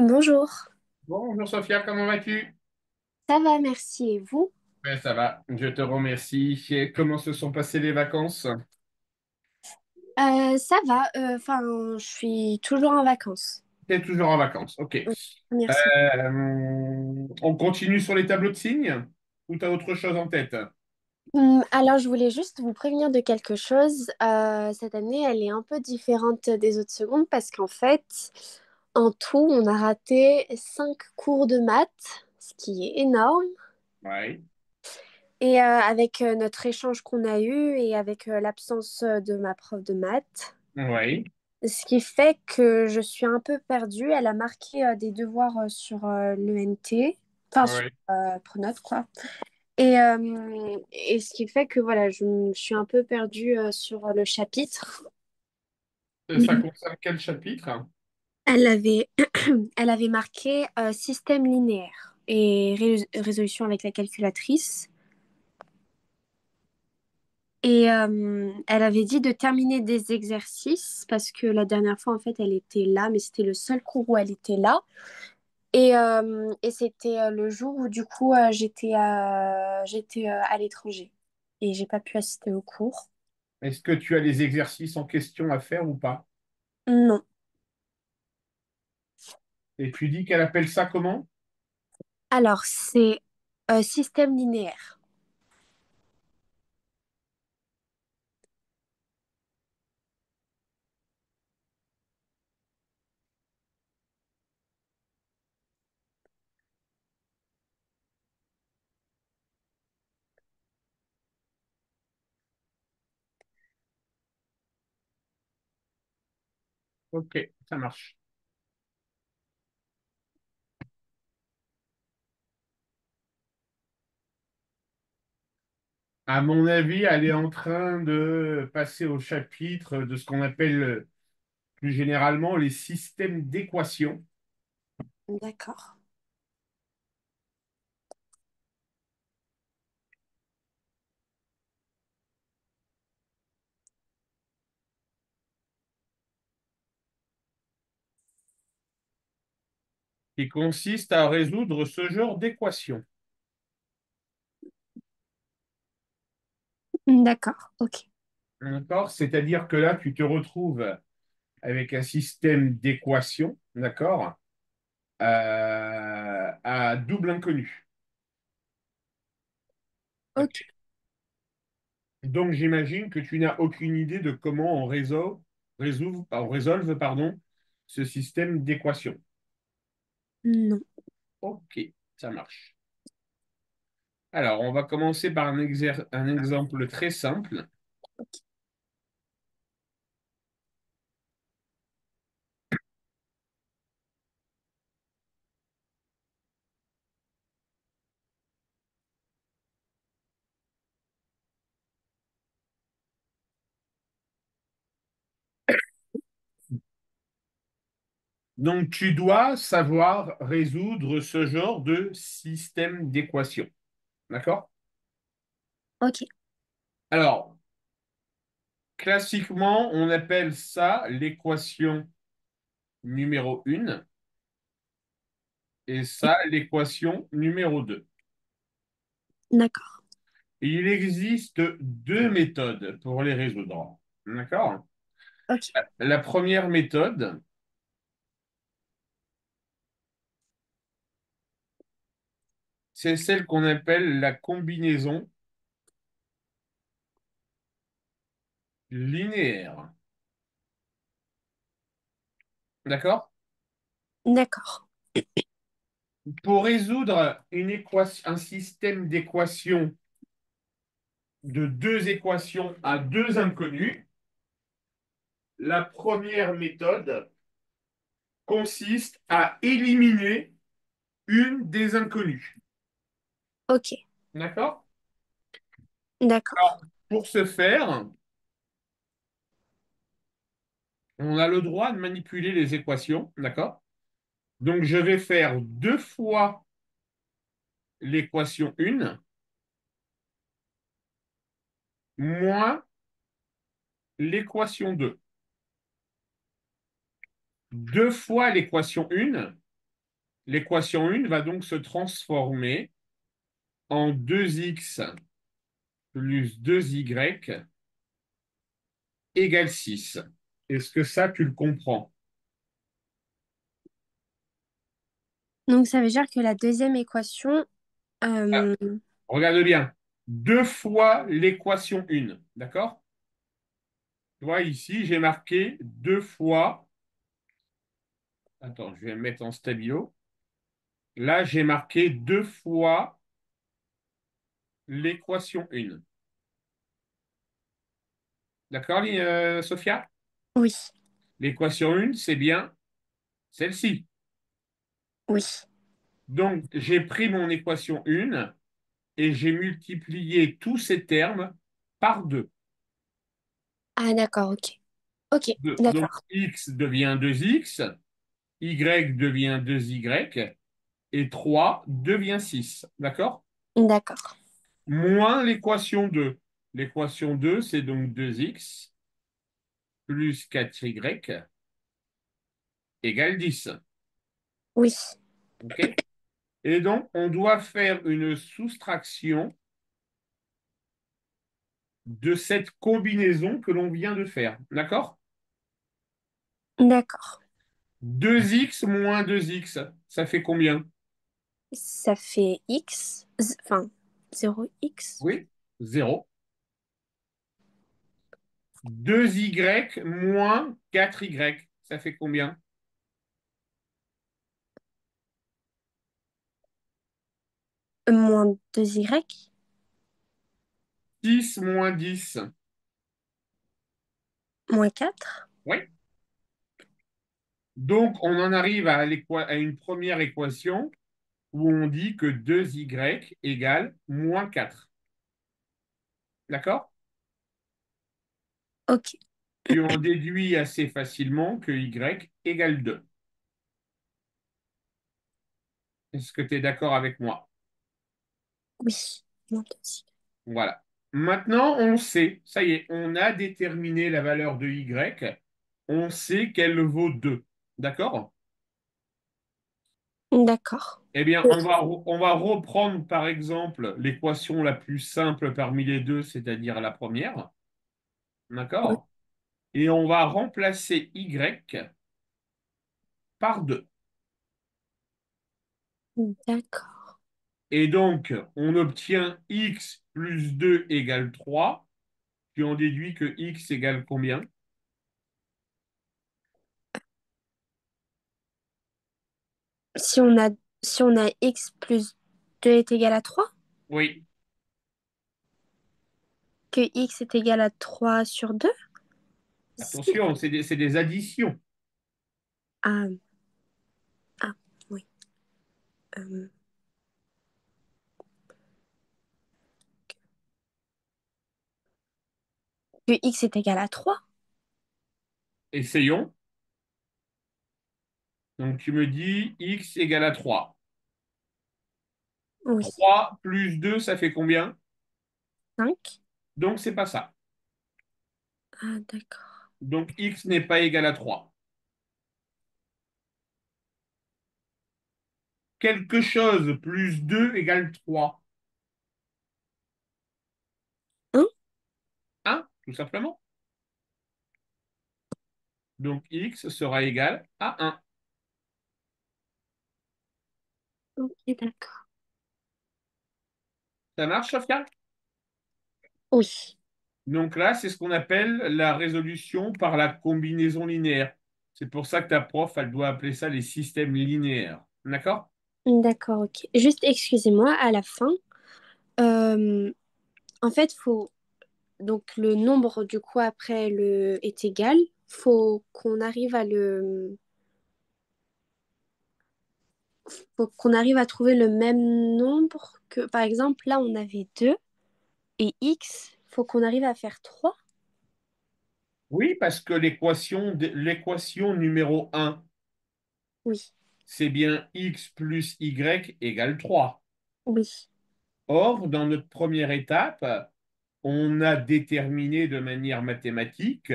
Bonjour, Bonjour Sophia, comment vas-tu? ça va, merci. Et vous? Ben, ça va, je te remercie. Et comment se sont passées les vacances? Ça va, enfin, je suis toujours en vacances. Tu es toujours en vacances, ok. Merci. On continue sur les tableaux de signes? Ou tu as autre chose en tête? Alors, je voulais juste vous prévenir de quelque chose. Cette année, elle est un peu différente des autres secondes parce qu'en fait, en tout, on a raté 5 cours de maths, ce qui est énorme. Oui, Et avec notre échange qu'on a eu et avec l'absence de ma prof de maths, oui, ce qui fait que je suis un peu perdue. Elle a marqué des devoirs sur l'ENT, enfin sur oui. Pronote, quoi. Et ce qui fait que voilà, je me suis un peu perdue sur le chapitre. Ça concerne quel chapitre? Elle avait, elle avait marqué système linéaire et résolution avec la calculatrice. Et elle avait dit de terminer des exercices parce que la dernière fois, en fait, elle était là, mais c'était le seul cours où elle était là. Et c'était le jour où du coup j'étais à l'étranger et j'ai pas pu assister au cours. Est-ce que tu as les exercices en question à faire ou pas? Non. Et tu dis qu'elle appelle ça comment? Alors c'est système linéaire. Ok, ça marche. À mon avis, elle est en train de passer au chapitre de ce qu'on appelle plus généralement les systèmes d'équations. D'accord. Qui consiste à résoudre ce genre d'équation. D'accord. Ok. D'accord? C'est-à-dire que là, tu te retrouves avec un système d'équations, d'accord, à double inconnu. Ok. Donc, j'imagine que tu n'as aucune idée de comment on résolve, pardon, ce système d'équations. Non. Ok, ça marche. Alors, on va commencer par un exemple très simple. Donc, tu dois savoir résoudre ce genre de système d'équations. D'accord? Ok. Alors, classiquement, on appelle ça l'équation numéro 1 et ça l'équation numéro 2. D'accord. Il existe deux méthodes pour les résoudre. D'accord? Ok. La première méthode, c'est celle qu'on appelle la combinaison linéaire. D'accord? D'accord. Pour résoudre un système d'équations de deux équations à deux inconnus, la première méthode consiste à éliminer une des inconnues. Ok. D'accord? D'accord. Alors, pour ce faire, on a le droit de manipuler les équations. D'accord? Donc, je vais faire deux fois l'équation 1 moins l'équation 2. Deux fois l'équation 1 L'équation 1 va donc se transformer en 2x plus 2y égale 6. Est-ce que ça, tu le comprends? Donc ça veut dire que la deuxième équation, Ah, euh, regarde bien. Deux fois l'équation 1. D'accord? Tu vois, ici, j'ai marqué deux fois. Attends, je vais me mettre en stabilo. Là, j'ai marqué deux fois l'équation 1. D'accord, Sophia? oui, L'équation 1, c'est bien celle-ci. oui. Donc, j'ai pris mon équation 1 et j'ai multiplié tous ces termes par 2. Ah d'accord, ok. Ok, Donc, d'accord, x devient 2x, y devient 2y et 3 devient 6. D'accord? d'accord. Moins l'équation 2. L'équation 2, c'est donc 2x plus 4y égale 10. Oui, OK? Et donc, on doit faire une soustraction de cette combinaison que l'on vient de faire. D'accord? d'accord. 2x moins 2x, ça fait combien? Ça fait x, enfin 0x, Oui, 0. 2y moins 4y, ça fait combien? moins 2y, 6 moins 10. moins 4. Oui. Donc, on en arrive à une première équation où on dit que 2y égale moins 4. D'accord? Ok, Puis on déduit assez facilement que y égale 2. Est-ce que tu es d'accord avec moi? oui, moins 2y. Voilà. Maintenant, on sait, ça y est, on a déterminé la valeur de y, on sait qu'elle vaut 2. D'accord? D'accord. Eh bien, Oui, on va reprendre par exemple l'équation la plus simple parmi les deux, c'est-à-dire la première. D'accord? Et on va remplacer y par 2. d'accord. Et donc, on obtient x plus 2 égale 3. Puis on déduit que x égale combien? Si on a, si on a x plus 2 est égal à 3, Oui, que x est égal à 3 sur 2, si. attention, c'est des additions. Ah, ah, oui. Euh, que x est égal à 3. Essayons. Donc, tu me dis x égale à 3. Oui. 3 plus 2, ça fait combien? 5. Donc, c'est pas ça. Ah, d'accord. Donc, x n'est pas égal à 3. Quelque chose plus 2 égale 3. 1. 1, tout simplement. Donc, x sera égal à 1. Ok, d'accord. Ça marche, Sofia? Oui. Donc là, c'est ce qu'on appelle la résolution par la combinaison linéaire. C'est pour ça que ta prof, elle doit appeler ça les systèmes linéaires. D'accord? D'accord, ok. Juste, excusez-moi, à la fin, euh, en fait, faut donc le nombre du coup après le est égal. Faut qu'on arrive à le, faut qu'on arrive à trouver le même nombre que, par exemple, là on avait 2 et x. Faut qu'on arrive à faire 3. Oui, parce que l'équation numéro un, Oui, c'est bien x plus y égale 3. oui, Or, dans notre première étape, on a déterminé de manière mathématique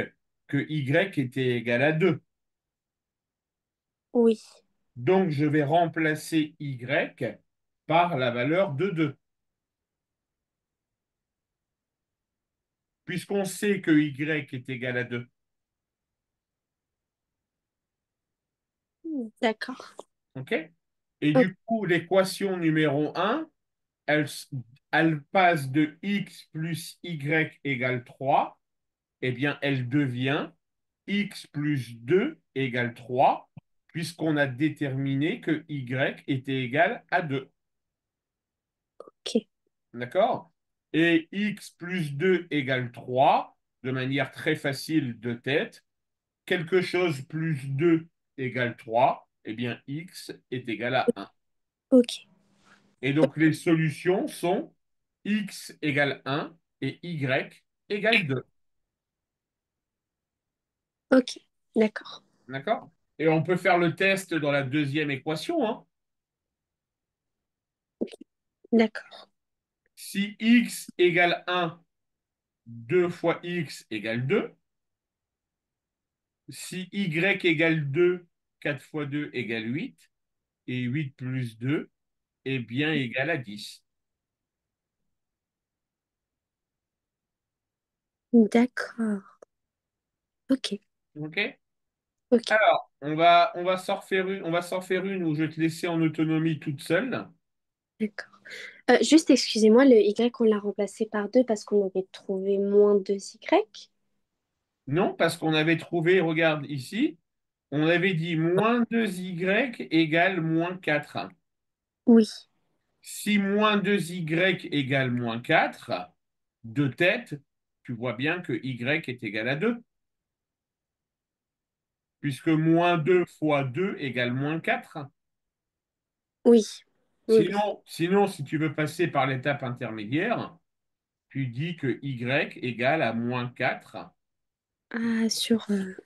que y était égal à 2. oui. Donc, je vais remplacer y par la valeur de 2. Puisqu'on sait que y est égal à 2. D'accord. OK? Et O- du coup, l'équation numéro un, elle, elle passe de x plus y égale 3. Eh bien, elle devient x plus 2 égale 3, puisqu'on a déterminé que y était égal à 2. ok. D'accord? Et x plus 2 égale 3, de manière très facile de tête, quelque chose plus 2 égale 3, eh bien, x est égal à 1. Ok. Et donc, les solutions sont x égale 1 et y égale 2. Ok. D'accord. D'accord? Et on peut faire le test dans la deuxième équation, hein. D'accord. Si x égale 1, 2 fois x égale 2. Si y égale 2, 4 fois 2 égale 8. Et 8 plus 2 est bien égal à 10. D'accord. Ok. OK? Ok. Alors, on va s'en faire une où je vais te laisser en autonomie toute seule. D'accord. Juste, excusez-moi, le Y, on l'a remplacé par 2 parce qu'on avait trouvé moins 2 Y. Non, parce qu'on avait trouvé, regarde ici, on avait dit moins 2y égale moins 4. Oui. Si moins 2y égale moins 4, de tête, tu vois bien que y est égal à 2, puisque moins 2 fois 2 égale moins 4. Oui. Oui, oui. Sinon, si tu veux passer par l'étape intermédiaire, tu dis que y égale à moins 4 Ah,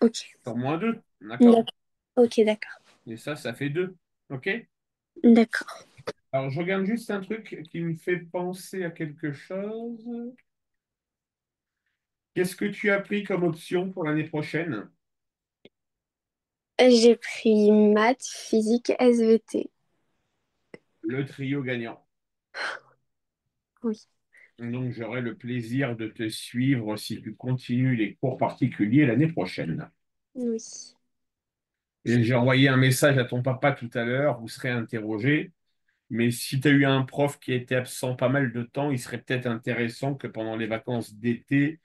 ok. sur moins 2. D'accord? D'accord. Ok, d'accord. Et ça fait 2. OK? D'accord. Alors, je regarde juste un truc qui me fait penser à quelque chose. Qu'est-ce que tu as pris comme option pour l'année prochaine? J'ai pris maths, physique, SVT. Le trio gagnant. Oui. Donc, j'aurai le plaisir de te suivre si tu continues les cours particuliers l'année prochaine. Oui. Et j'ai envoyé un message à ton papa tout à l'heure, vous serez interrogé. Mais si tu as eu un prof qui a été absent pas mal de temps, il serait peut-être intéressant que pendant les vacances d'été,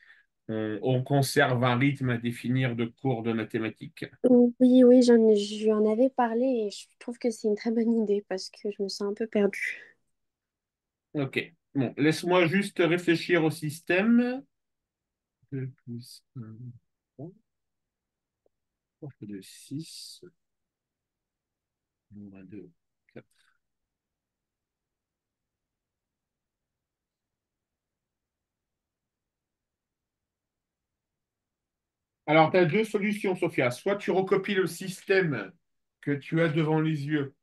on conserve un rythme à définir de cours de mathématiques. Oui, oui, je lui en avais parlé et je trouve que c'est une très bonne idée parce que je me sens un peu perdue. Ok. Bon, laisse-moi juste réfléchir au système. 2 plus 1, 3 fois 2, 6. Moins 2, 4. Alors, tu as deux solutions, Sophia. Soit tu recopies le système que tu as devant les yeux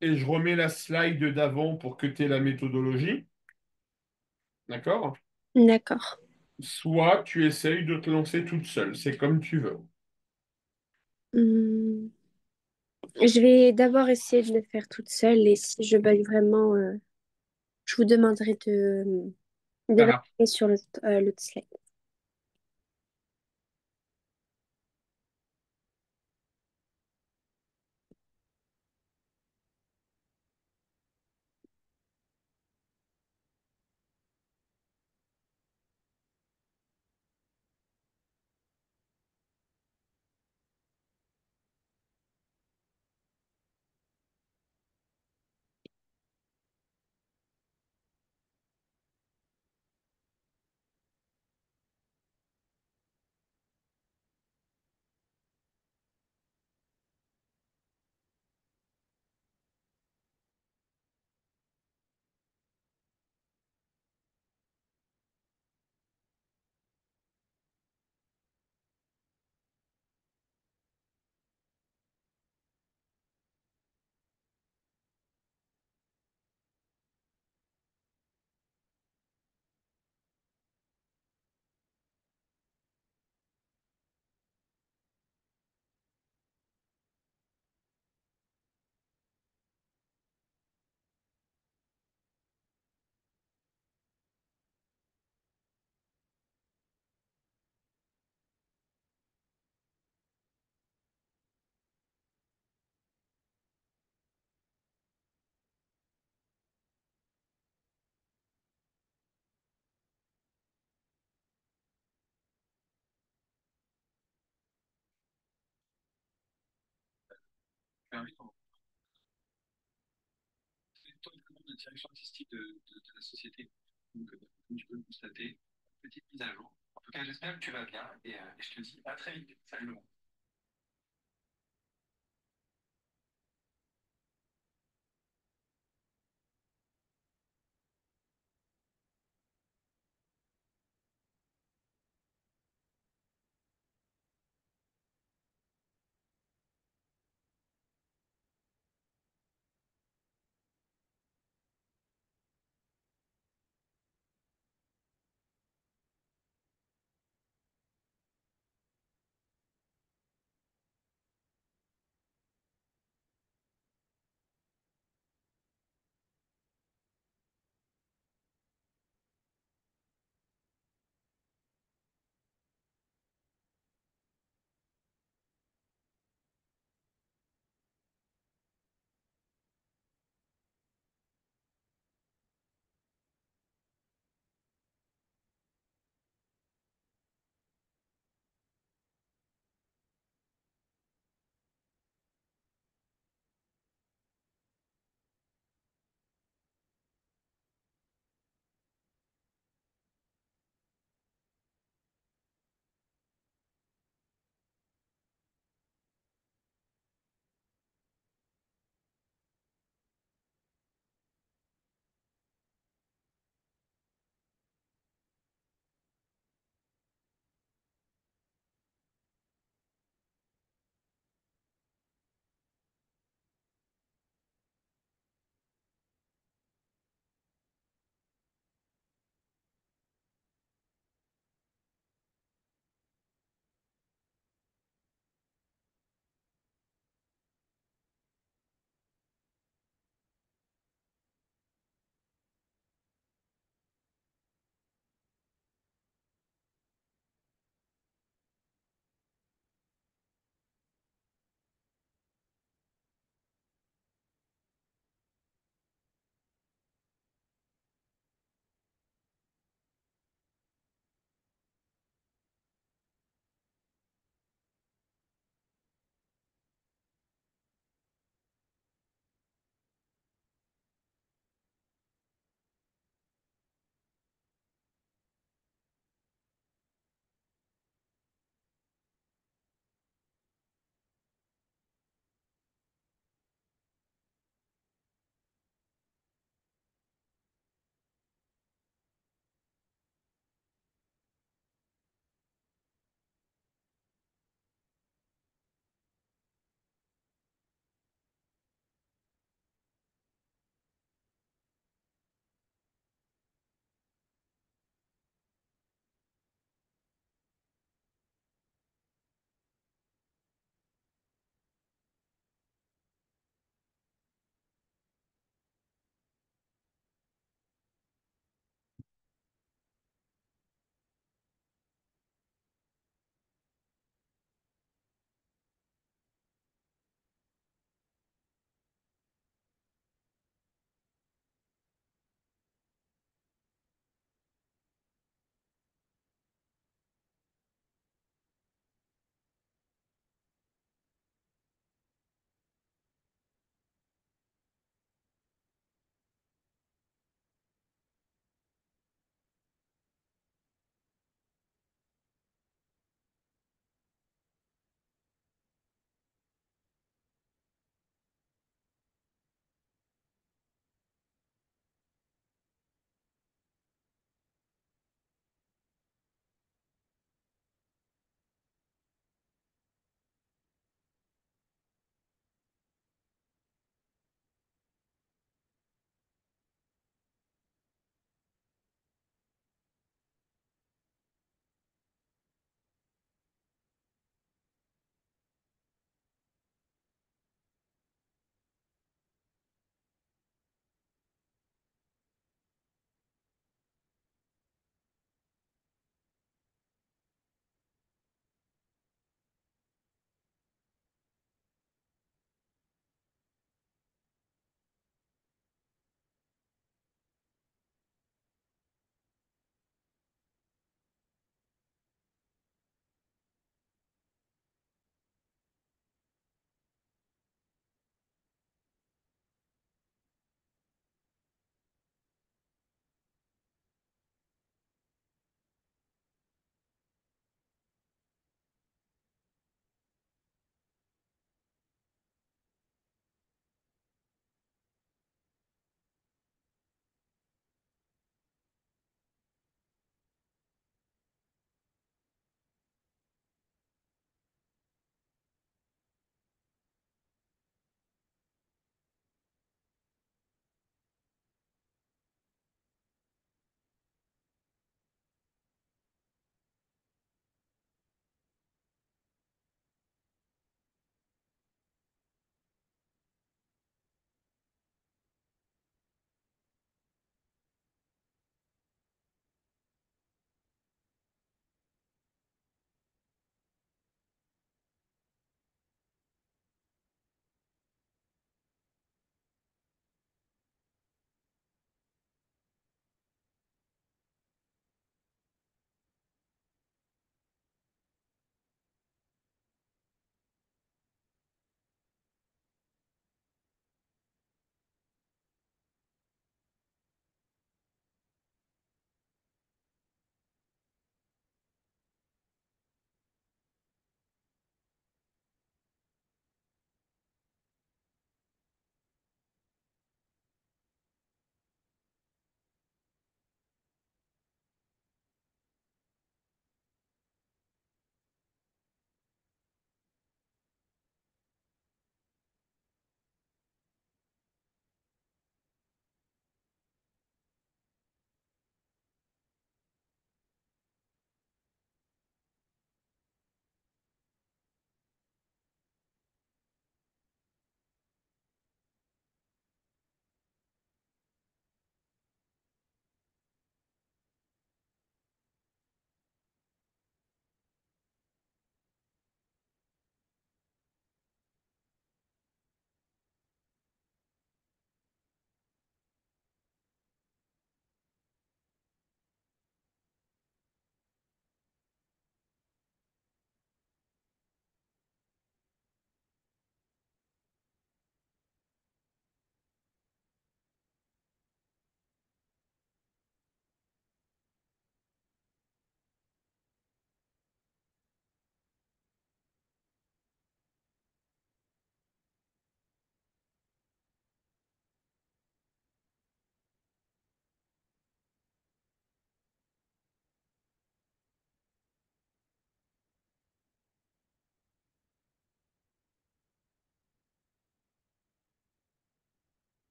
et je remets la slide d'avant pour que tu aies la méthodologie. D'accord? D'accord. Soit tu essayes de te lancer toute seule. C'est comme tu veux. Hmm. Je vais d'abord essayer de le faire toute seule et si je bug vraiment, je vous demanderai Ça marche. d'évaluer sur l'autre slide.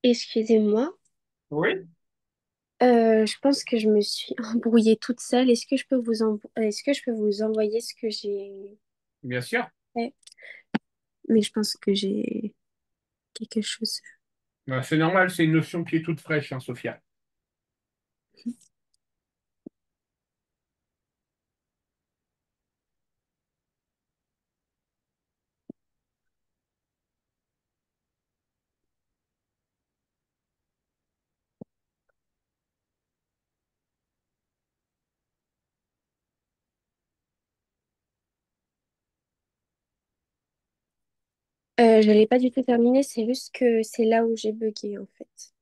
Excusez-moi, Oui, je pense que je me suis embrouillée toute seule. Est-ce que je peux vous envoyer ce que j'ai bien sûr. fait? Mais je pense que j'ai quelque chose. Bah, c'est normal, c'est une notion qui est toute fraîche, hein, Sophia. Je l'ai pas du tout terminé, c'est juste que c'est là où j'ai bugué en fait.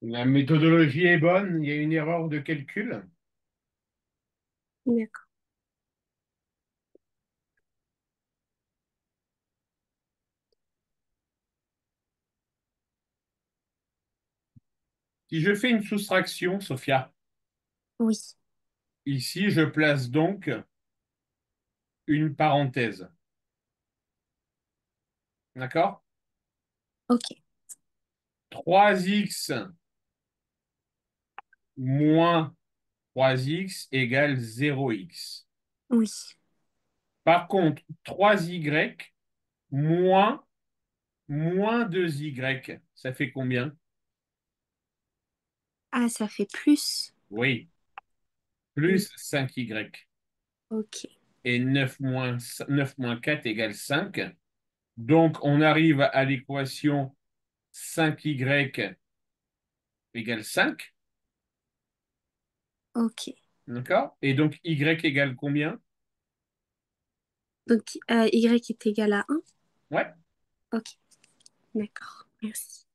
La méthodologie est bonne, il y a une erreur de calcul. D'accord. Si je fais une soustraction, Sophia, Oui, ici je place donc une parenthèse. D'accord? ok. 3x moins 3x égale 0x. Oui. Par contre, 3y moins 2y, ça fait combien? Ah, ça fait plus. Oui, Mm. plus 5y. Ok. Et 9 moins 4 égale 5. Donc, on arrive à l'équation 5y égale 5. Ok. D'accord? Et donc, y égale combien? Donc, y est égal à un. Ouais. Ok, d'accord. Merci.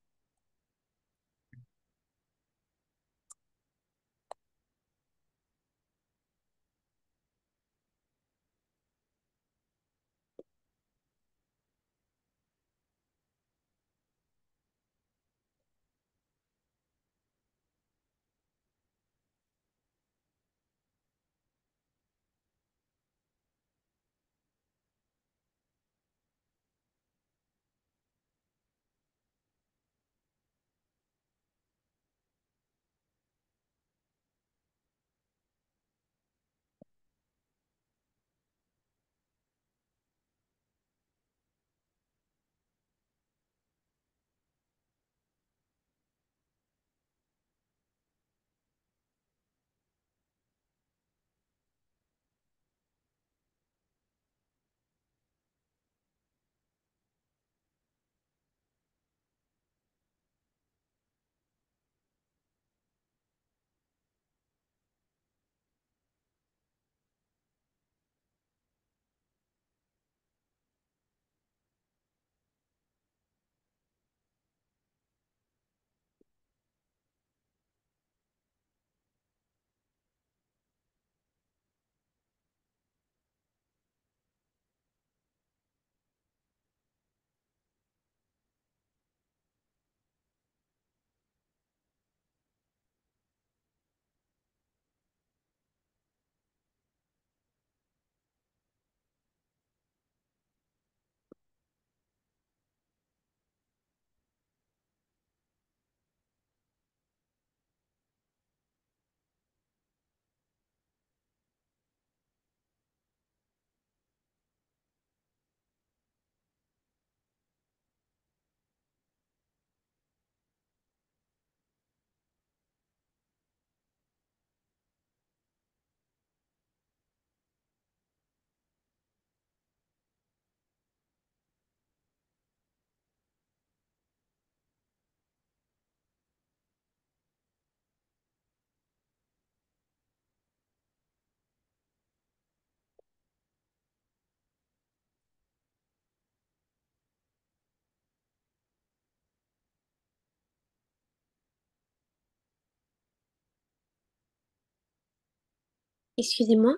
Excusez-moi,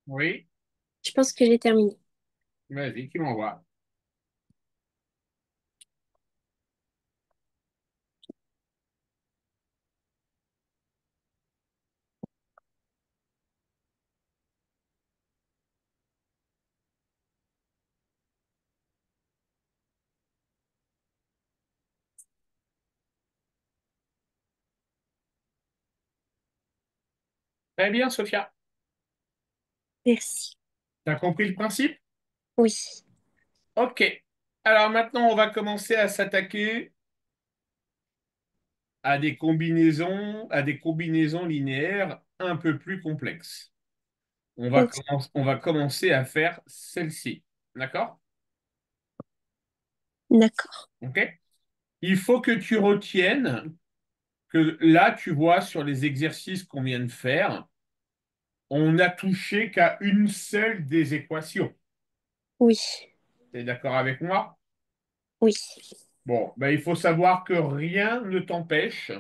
Oui, je pense que j'ai terminé. vas-y, tu m'envoies. Très bien, Sophia. Merci. T'as compris le principe? Oui, Ok. Alors maintenant, on va commencer à s'attaquer à des combinaisons linéaires un peu plus complexes. ok, On va commencer à faire celle-ci. D'accord? d'accord. Ok? Il faut que tu retiennes que là, tu vois sur les exercices qu'on vient de faire, on n'a touché qu'à une seule des équations. Oui, Tu es d'accord avec moi? oui, Bon, ben, il faut savoir que rien ne t'empêche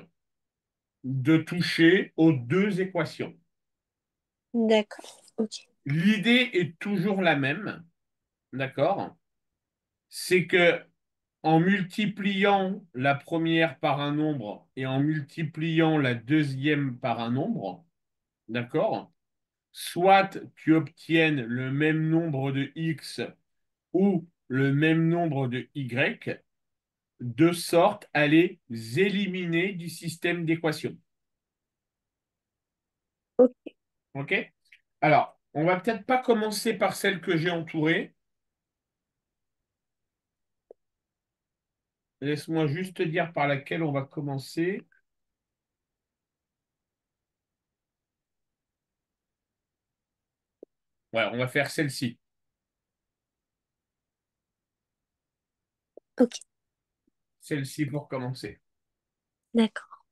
de toucher aux deux équations. d'accord. Ok, L'idée est toujours la même, d'accord? C'est que en multipliant la première par un nombre et en multipliant la deuxième par un nombre, d'accord? Soit tu obtiennes le même nombre de x ou le même nombre de y, de sorte à les éliminer du système d'équations. ok, OK? Alors, on va peut-être pas commencer par celle que j'ai entourée. Laisse-moi juste te dire par laquelle on va commencer. Ouais, on va faire celle-ci. ok, Celle-ci pour commencer. d'accord.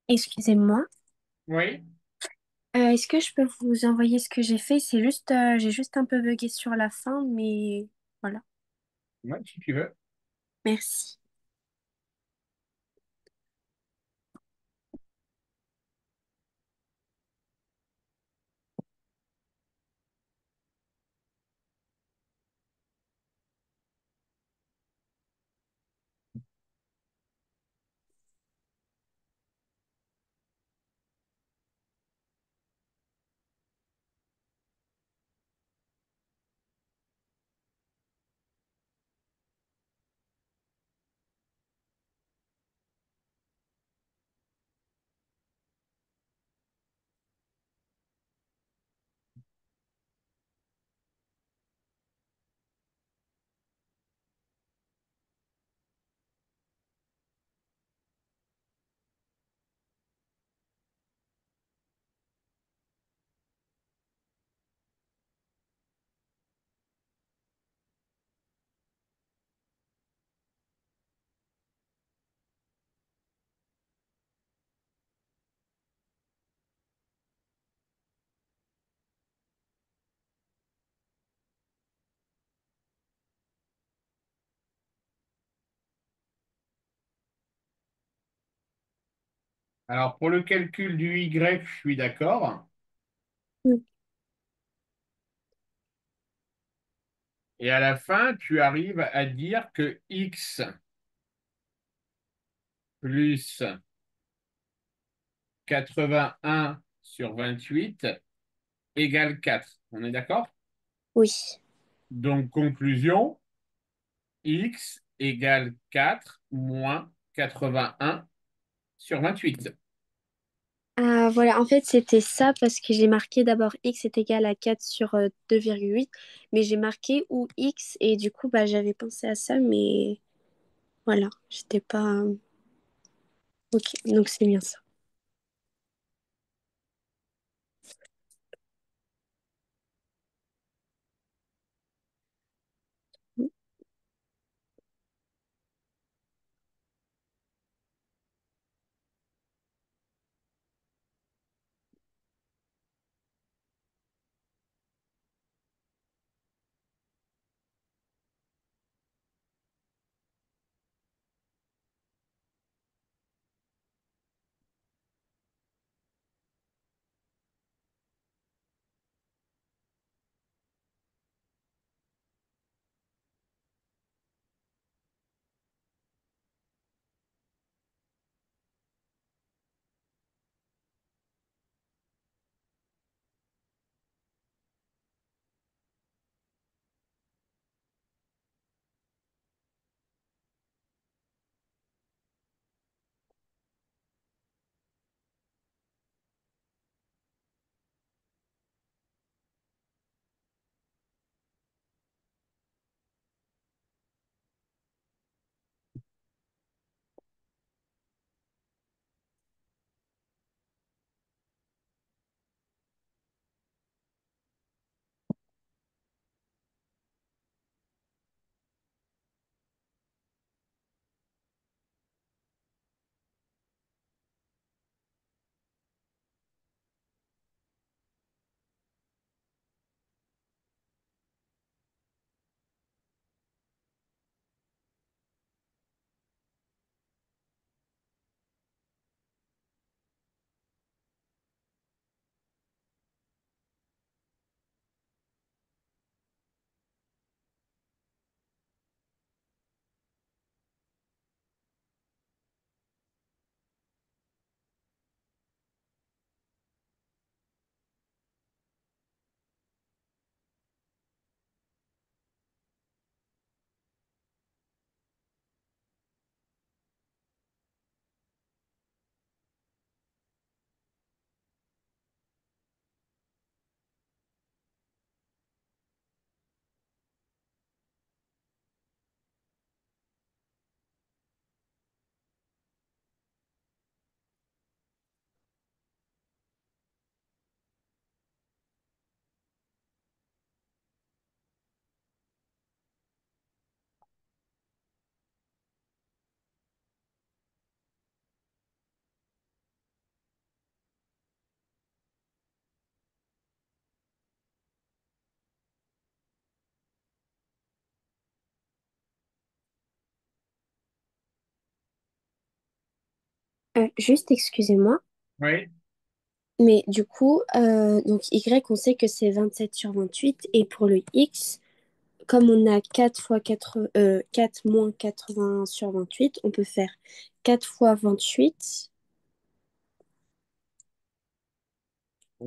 Excusez-moi. Oui, Est-ce que je peux vous envoyer ce que j'ai fait? C'est juste, j'ai juste un peu bugué sur la fin, mais voilà. ouais, si tu veux. Merci. Alors, pour le calcul du Y, je suis d'accord. Mm. Et à la fin, tu arrives à dire que X plus 81 sur 28 égale 4. On est d'accord? Oui. Donc, conclusion, X égale 4 moins 81 sur 28. Ah, voilà, en fait, c'était ça parce que j'ai marqué d'abord x est égal à 4 sur 2,8, mais j'ai marqué ou x et du coup, bah, j'avais pensé à ça, mais voilà, j'étais pas. Ok, donc c'est bien ça. Juste, excusez-moi, Oui. mais du coup, donc Y, on sait que c'est 27 sur 28, et pour le X, comme on a 4 fois 4, 4 moins 80 sur 28, on peut faire 4 fois 28.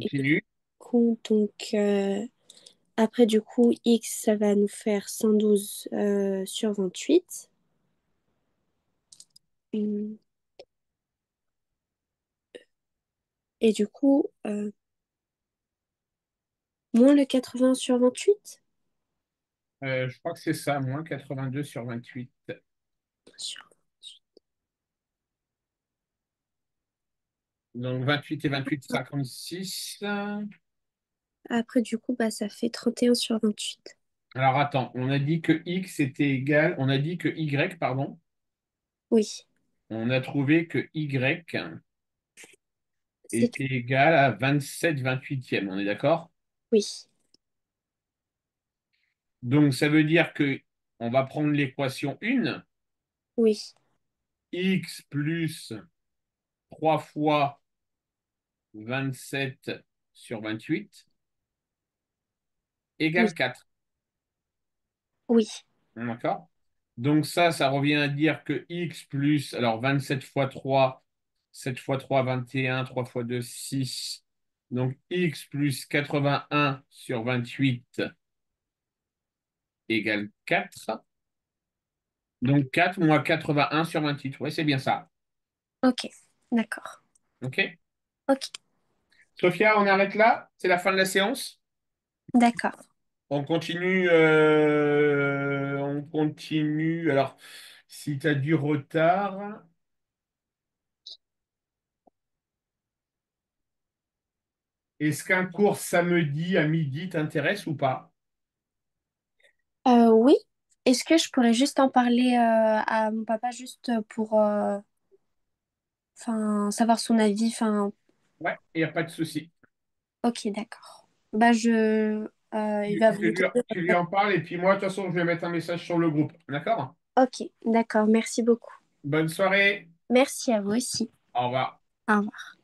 Et du Continue. coup, donc, après, du coup, X, ça va nous faire 112 sur 28. Hum, Et du coup, moins le 80 sur 28. Je crois que c'est ça, moins 82 sur 28. Sur- Donc 28 et 28, 56. Après, du coup, bah, ça fait 31 sur 28. Alors attends, on a dit que x était égal, on a dit que y, pardon, Oui, on a trouvé que y c'est était égal à 27 28e, on est d'accord? oui, Donc ça veut dire que on va prendre l'équation 1, oui, x plus 3 fois 27 sur 28 oui, égale 4. oui, D'accord? Donc ça revient à dire que x plus, alors 27 fois 3, 7 fois 3, 21, 3 fois 2, 6. Donc x plus 81 sur 28 égale 4. Donc 4 moins 81 sur 28. Oui, c'est bien ça. ok, d'accord, OK? ok, Sophia, on arrête là? C'est la fin de la séance? d'accord. On continue. On continue. Alors, si tu as du retard, est-ce qu'un cours samedi à midi t'intéresse ou pas? Oui, est-ce que je pourrais juste en parler à mon papa juste pour enfin, savoir son avis, enfin, Ouais, il n'y a pas de souci. ok, d'accord. Bah, il va vous donner. Tu lui en parles et puis moi, de toute façon, je vais mettre un message sur le groupe. D'accord? Ok, d'accord, merci beaucoup. Bonne soirée. Merci à vous aussi. Au revoir. Au revoir.